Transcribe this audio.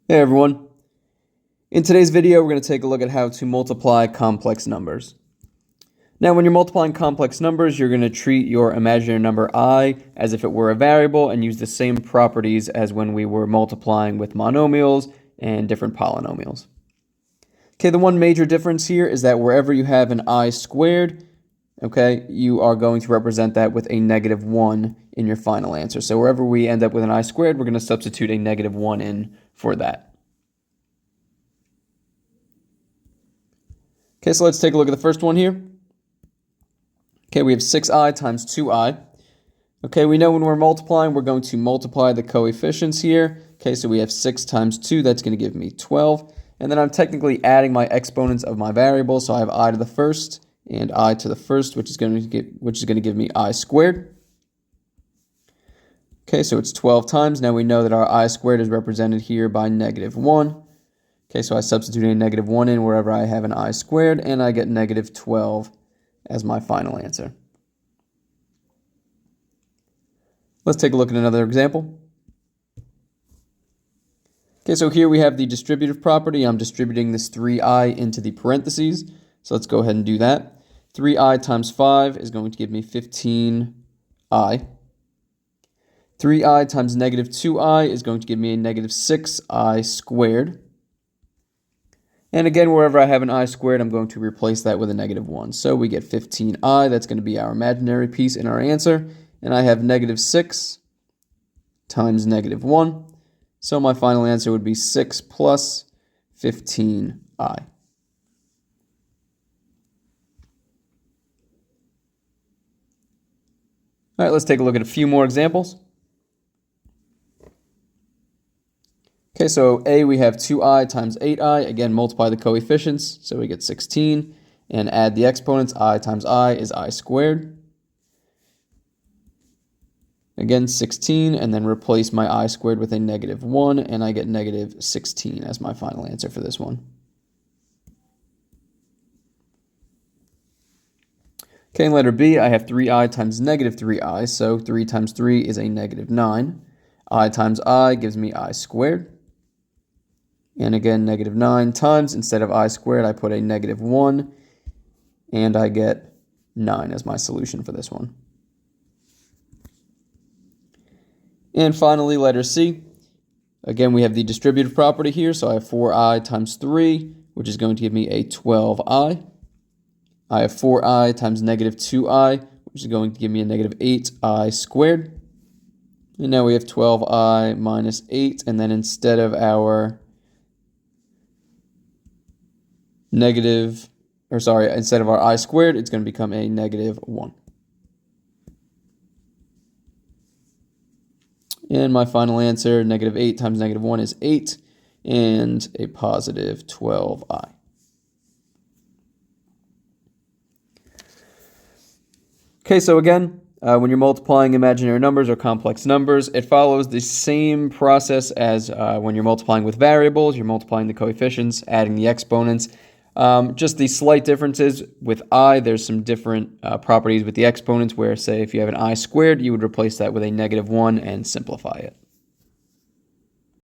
Hey everyone. In today's video, we're going to take a look at how to multiply complex numbers. Now, when you're multiplying complex numbers, you're going to treat your imaginary number I as if it were a variable and use the same properties as when we were multiplying with monomials and different polynomials. Okay, the one major difference here is that wherever you have an I squared, okay, you are going to represent that with a -1 in your final answer. So wherever we end up with an I squared, we're going to substitute a -1 in for that. Okay, so let's take a look at the first one here. Okay, we have 6i times 2i. Okay, we know when we're multiplying, we're going to multiply the coefficients here. Okay, so we have 6 times 2, that's going to give me 12. And then I'm technically adding my exponents of my variable, so I have I to the first and I to the first, which is going to give me I squared. Okay, so it's 12 times. Now we know that our I squared is represented here by -1. Okay, so I substitute a -1 in wherever I have an I squared, and I get -12 as my final answer. Let's take a look at another example. Okay, so here we have the distributive property. I'm distributing this 3i into the parentheses. So let's go ahead and do that. 3i times 5 is going to give me 15i. 3i times -2i is going to give me a -6i squared. And again, wherever I have an I squared, I'm going to replace that with a -1. So we get 15i. That's going to be our imaginary piece in our answer. And I have -6 times -1. So my final answer would be 6 plus 15i. All right, let's take a look at a few more examples. Okay, so A, we have 2i times 8i. Again, multiply the coefficients, so we get 16. And add the exponents. I times I is I squared. Again, 16, and then replace my I squared with a -1, and I get -16 as my final answer for this one. Okay, in letter B, I have 3i times -3i, so 3 times 3 is a -9. I times I gives me I squared. And again, -9 times, instead of I squared, I put a -1, and I get 9 as my solution for this one. And finally, letter C. Again, we have the distributive property here, so I have 4i times 3, which is going to give me a 12i. I have 4i times -2i, which is going to give me a -8i squared. And now we have 12i minus 8, and then instead of our instead of our I squared, it's going to become a -1. And my final answer, -8 times -1 is 8, and a positive 12i. Okay, so again, when you're multiplying imaginary numbers or complex numbers, it follows the same process as when you're multiplying with variables. You're multiplying the coefficients, adding the exponents. Just the slight differences with I, there's some different properties with the exponents where, say, if you have an I squared, you would replace that with a -1 and simplify it.